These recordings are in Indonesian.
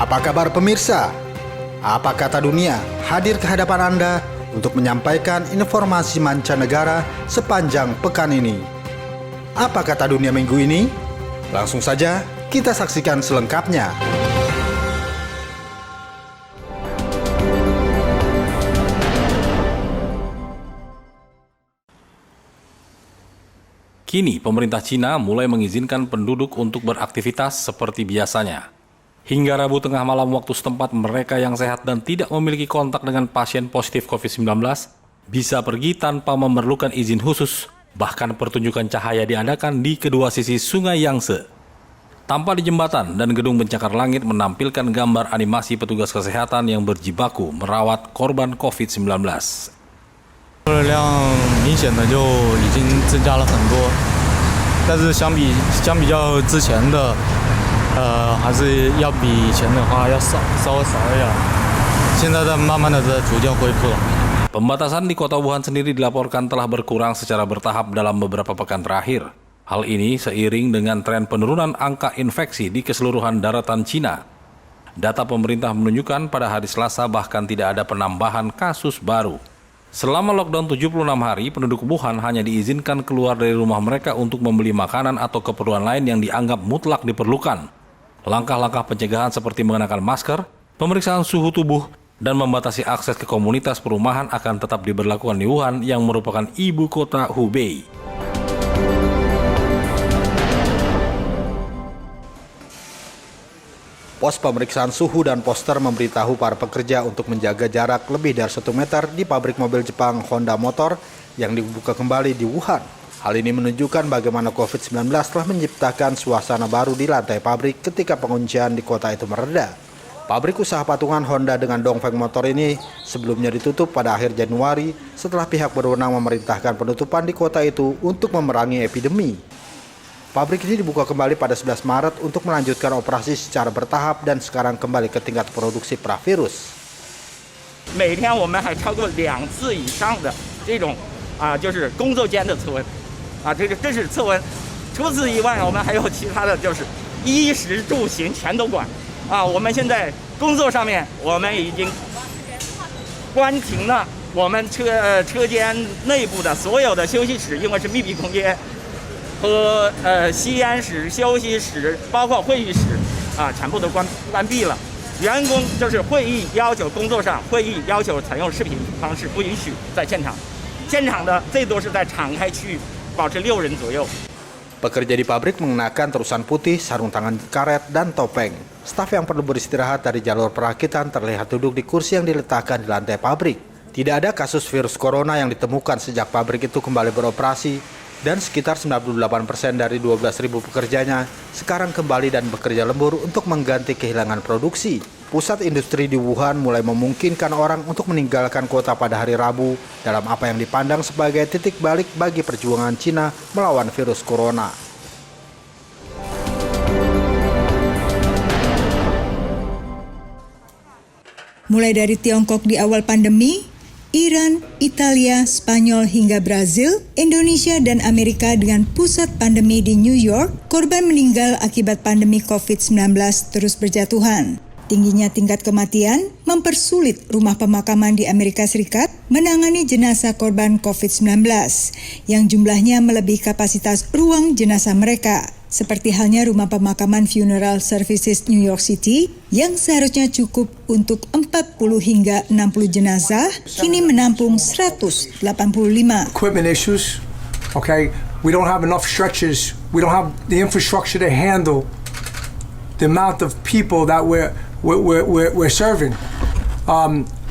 Apa kabar pemirsa? Apa kata dunia hadir ke hadapan Anda untuk menyampaikan informasi mancanegara sepanjang pekan ini. Apa kata dunia minggu ini? Langsung saja kita saksikan selengkapnya. Kini, pemerintah Cina mulai mengizinkan penduduk untuk beraktivitas seperti biasanya. Hingga Rabu tengah malam waktu setempat, mereka yang sehat dan tidak memiliki kontak dengan pasien positif COVID-19 bisa pergi tanpa memerlukan izin khusus. Bahkan pertunjukan cahaya diadakan di kedua sisi Sungai Yangtze. Tanpa di jembatan dan gedung pencakar langit menampilkan gambar animasi petugas kesehatan yang berjibaku merawat korban COVID-19. 客流量明显的就已经增加了很多，但是相比较之前的，还是要比以前的话要稍微少一点。现在慢慢的在逐渐恢复了。 Pembatasan di kota Wuhan sendiri dilaporkan telah berkurang secara bertahap dalam beberapa pekan terakhir. Hal ini seiring dengan tren penurunan angka infeksi di keseluruhan daratan Cina. Data pemerintah menunjukkan pada hari Selasa bahkan tidak ada penambahan kasus baru. Selama lockdown 76 hari, penduduk Wuhan hanya diizinkan keluar dari rumah mereka untuk membeli makanan atau keperluan lain yang dianggap mutlak diperlukan. Langkah-langkah pencegahan seperti mengenakan masker, pemeriksaan suhu tubuh, dan membatasi akses ke komunitas perumahan akan tetap diberlakukan di Wuhan yang merupakan ibu kota Hubei. Pos pemeriksaan suhu dan poster memberitahu para pekerja untuk menjaga jarak lebih dari 1 meter di pabrik mobil Jepang Honda Motor yang dibuka kembali di Wuhan. Hal ini menunjukkan bagaimana COVID-19 telah menciptakan suasana baru di lantai pabrik ketika penguncian di kota itu mereda. Pabrik usaha patungan Honda dengan Dongfeng Motor ini sebelumnya ditutup pada akhir Januari setelah pihak berwenang memerintahkan penutupan di kota itu untuk memerangi epidemi. Pabrik ini dibuka kembali pada 11 Maret untuk melanjutkan operasi secara bertahap dan sekarang kembali ke tingkat produksi pravirus. 每天我们还超过2次以上的这种就是工作间的测温这是测温。除此以外，我们还有其他的就是衣食住行全都管我们现在工作上面我们已经关停了我们车间内部的所有的休息室，因为是密闭空间。 和吸烟室、休息室，包括会议室全部都关闭了。员工就是会议要求工作上会议要求采用视频方式，不允许在现场。现场的最多是在敞开区域，保持6人左右。 Pekerja di pabrik mengenakan terusan putih, sarung tangan karet, dan topeng. Staf yang perlu beristirahat dari jalur perakitan terlihat duduk di kursi yang diletakkan di lantai pabrik. Tidak ada kasus virus corona yang ditemukan sejak pabrik itu kembali beroperasi. Dan sekitar 98% dari 12.000 pekerjanya sekarang kembali dan bekerja lembur untuk mengganti kehilangan produksi. Pusat industri di Wuhan mulai memungkinkan orang untuk meninggalkan kota pada hari Rabu dalam apa yang dipandang sebagai titik balik bagi perjuangan Cina melawan virus corona. Mulai dari Tiongkok di awal pandemi, Iran, Italia, Spanyol hingga Brazil, Indonesia dan Amerika dengan pusat pandemi di New York, korban meninggal akibat pandemi COVID-19 terus berjatuhan. Tingginya tingkat kematian mempersulit rumah pemakaman di Amerika Serikat menangani jenazah korban COVID-19 yang jumlahnya melebihi kapasitas ruang jenazah mereka. Seperti halnya rumah pemakaman Funeral Services New York City yang seharusnya cukup untuk 40 hingga 60 jenazah, kini menampung 185. Equipment issues, okay? We don't have enough stretchers. We don't have the infrastructure to handle the amount of people that we're serving.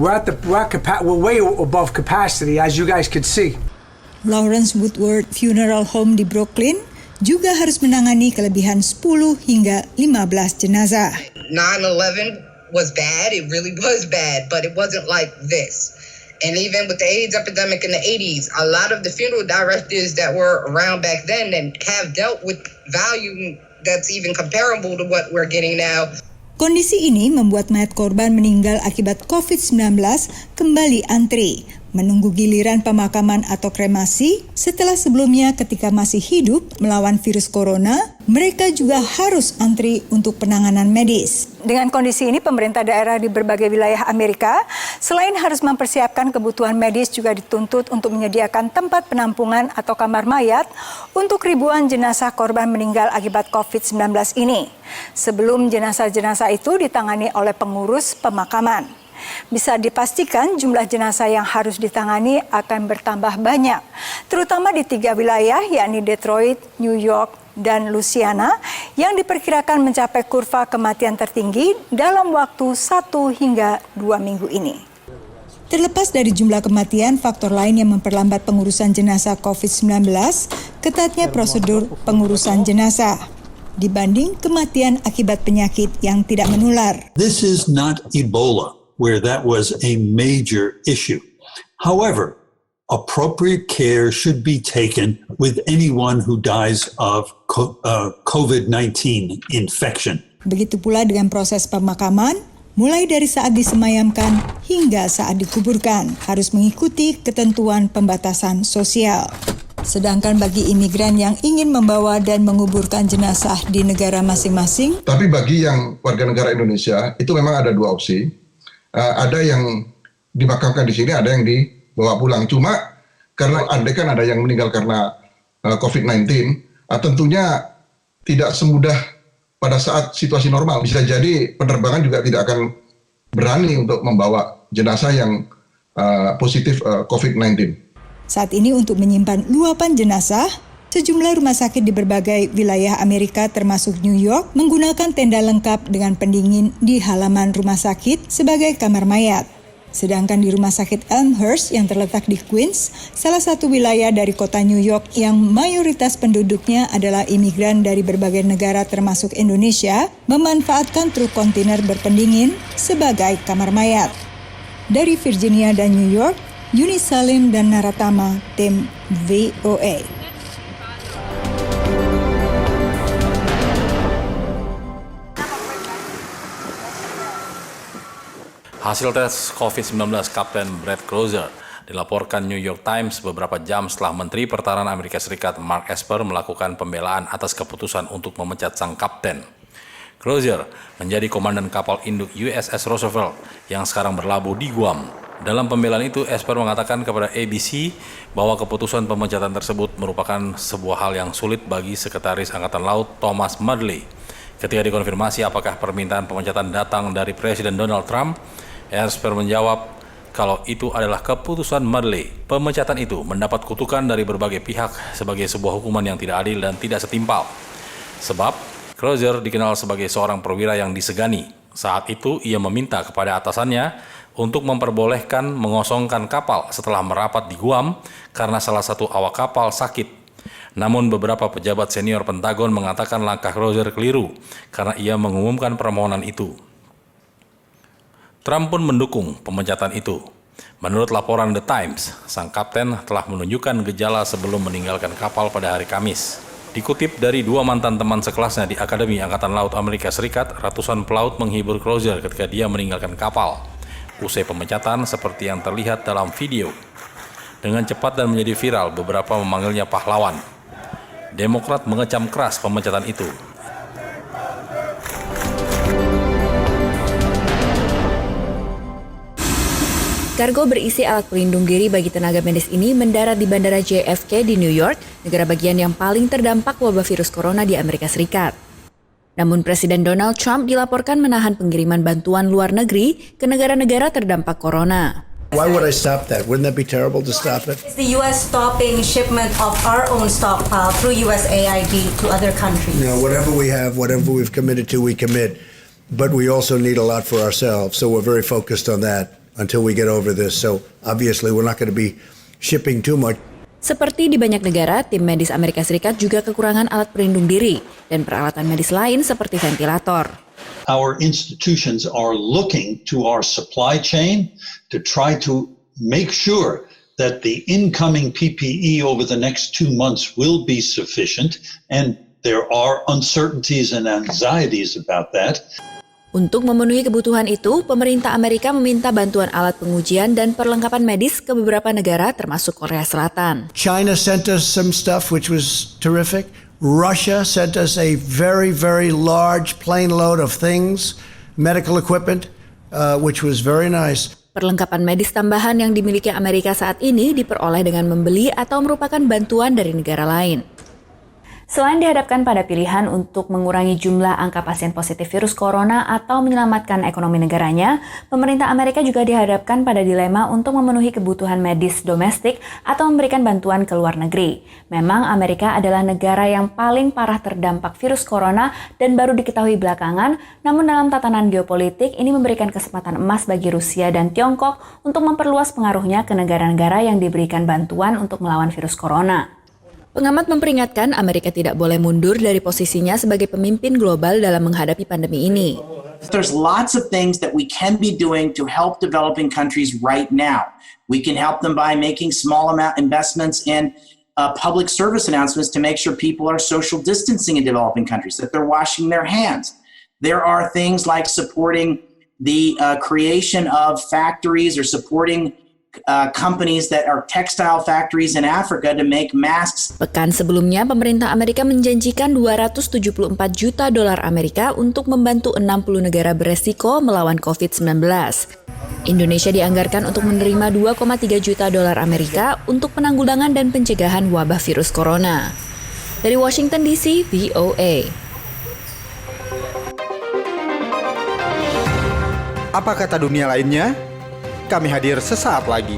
We're way above capacity, as you guys could see. Lawrence Woodward Funeral Home di Brooklyn juga harus menangani kelebihan 10 hingga 15 jenazah. 9/11 was bad, it really was bad, but it wasn't like this. And even with the AIDS epidemic in the 80s, a lot of the funeral directors that were around back then and have dealt with value that's even comparable to what we're getting now. Kondisi ini membuat mayat korban meninggal akibat COVID-19 kembali antri. menunggu giliran pemakaman atau kremasi setelah sebelumnya ketika masih hidup melawan virus corona, mereka juga harus antri untuk penanganan medis. Dengan kondisi ini, pemerintah daerah di berbagai wilayah Amerika selain harus mempersiapkan kebutuhan medis juga dituntut untuk menyediakan tempat penampungan atau kamar mayat untuk ribuan jenazah korban meninggal akibat COVID-19 ini. Sebelum jenazah-jenazah itu ditangani oleh pengurus pemakaman. Bisa dipastikan jumlah jenazah yang harus ditangani akan bertambah banyak, terutama di 3 wilayah yakni Detroit, New York, dan Louisiana yang diperkirakan mencapai kurva kematian tertinggi dalam waktu 1 hingga 2 minggu ini. Terlepas dari jumlah kematian, faktor lain yang memperlambat pengurusan jenazah COVID-19, ketatnya prosedur pengurusan jenazah dibanding kematian akibat penyakit yang tidak menular. This is not Ebola, where that was a major issue. However, appropriate care should be taken with anyone who dies of COVID-19 infection. Begitu pula dengan proses pemakaman, mulai dari saat disemayamkan hingga saat dikuburkan, harus mengikuti ketentuan pembatasan sosial. Sedangkan bagi imigran yang ingin membawa dan menguburkan jenazah di negara masing-masing. Tapi bagi yang warga negara Indonesia, itu memang ada 2 opsi. Ada yang dimakamkan di sini, ada yang dibawa pulang. Cuma karena andai kan ada yang meninggal karena COVID-19, tentunya tidak semudah pada saat situasi normal. Bisa jadi penerbangan juga tidak akan berani untuk membawa jenazah yang positif COVID-19. Saat ini untuk menyimpan luapan jenazah, sejumlah rumah sakit di berbagai wilayah Amerika termasuk New York menggunakan tenda lengkap dengan pendingin di halaman rumah sakit sebagai kamar mayat. Sedangkan di rumah sakit Elmhurst yang terletak di Queens, salah satu wilayah dari kota New York yang mayoritas penduduknya adalah imigran dari berbagai negara termasuk Indonesia, memanfaatkan truk kontainer berpendingin sebagai kamar mayat. Dari Virginia dan New York, Yuni Salim dan Naratama, tim VOA. Hasil tes COVID-19 Kapten Brad Crozier dilaporkan New York Times beberapa jam setelah Menteri Pertahanan Amerika Serikat Mark Esper melakukan pembelaan atas keputusan untuk memecat sang kapten. Crozier menjadi komandan kapal induk USS Roosevelt yang sekarang berlabuh di Guam. Dalam pembelaan itu, Esper mengatakan kepada ABC bahwa keputusan pemecatan tersebut merupakan sebuah hal yang sulit bagi Sekretaris Angkatan Laut Thomas Modly. Ketika dikonfirmasi apakah permintaan pemecatan datang dari Presiden Donald Trump, Esper menjawab kalau itu adalah keputusan Modly. Pemecatan itu mendapat kutukan dari berbagai pihak sebagai sebuah hukuman yang tidak adil dan tidak setimpal. Sebab, Crozier dikenal sebagai seorang perwira yang disegani. Saat itu, ia meminta kepada atasannya untuk memperbolehkan mengosongkan kapal setelah merapat di Guam karena salah satu awak kapal sakit. Namun beberapa pejabat senior Pentagon mengatakan langkah Crozier keliru karena ia mengumumkan permohonan itu. Trump pun mendukung pemecatan itu. Menurut laporan The Times, sang kapten telah menunjukkan gejala sebelum meninggalkan kapal pada hari Kamis. Dikutip dari 2 mantan teman sekelasnya di Akademi Angkatan Laut Amerika Serikat, ratusan pelaut menghibur Crozier ketika dia meninggalkan kapal. Usai pemecatan seperti yang terlihat dalam video. Dengan cepat dan menjadi viral, beberapa memanggilnya pahlawan. Demokrat mengecam keras pemecatan itu. Kargo berisi alat pelindung diri bagi tenaga medis ini mendarat di Bandara JFK di New York, negara bagian yang paling terdampak wabah virus corona di Amerika Serikat. Namun Presiden Donald Trump dilaporkan menahan pengiriman bantuan luar negeri ke negara-negara terdampak corona. Why would I stop that? Wouldn't that be terrible to stop it? Is the U.S. stopping shipment of our own stockpile through USAID to other countries? No, whatever we have, whatever we've committed to, we commit. But we also need a lot for ourselves, so we're very focused on that until we get over this. So obviously we're not going to be shipping too much. Seperti di banyak negara, tim medis Amerika Serikat juga kekurangan alat pelindung diri dan peralatan medis lain seperti ventilator. Our institutions are looking to our supply chain to try to make sure that the incoming PPE over the next 2 months will be sufficient, and there are uncertainties and anxieties about that. Untuk memenuhi kebutuhan itu, pemerintah Amerika meminta bantuan alat pengujian dan perlengkapan medis ke beberapa negara termasuk Korea Selatan. China sent us some stuff which was terrific. Russia sent us a very, very large plane load of things, medical equipment, which was very nice. Perlengkapan medis tambahan yang dimiliki Amerika saat ini diperoleh dengan membeli atau merupakan bantuan dari negara lain. Selain dihadapkan pada pilihan untuk mengurangi jumlah angka pasien positif virus corona atau menyelamatkan ekonomi negaranya, pemerintah Amerika juga dihadapkan pada dilema untuk memenuhi kebutuhan medis domestik atau memberikan bantuan ke luar negeri. Memang Amerika adalah negara yang paling parah terdampak virus corona dan baru diketahui belakangan, namun dalam tatanan geopolitik ini memberikan kesempatan emas bagi Rusia dan Tiongkok untuk memperluas pengaruhnya ke negara-negara yang diberikan bantuan untuk melawan virus corona. Pengamat memperingatkan Amerika tidak boleh mundur dari posisinya sebagai pemimpin global dalam menghadapi pandemi ini. There's lots of things that we can be doing to help developing countries right now. We can help them by making small amount investments in public service announcements to make sure people are social distancing in developing countries, that they're washing their hands. There are things like supporting the creation of factories or supporting companies that are textile factories in Africa to make masks. Pekan sebelumnya, pemerintah Amerika menjanjikan $274 juta Amerika untuk membantu 60 negara beresiko melawan COVID-19. Indonesia dianggarkan untuk menerima $2,3 juta Amerika untuk penanggulangan dan pencegahan wabah virus corona. Dari Washington DC, VOA. Apa kata dunia lainnya? Kami hadir sesaat lagi.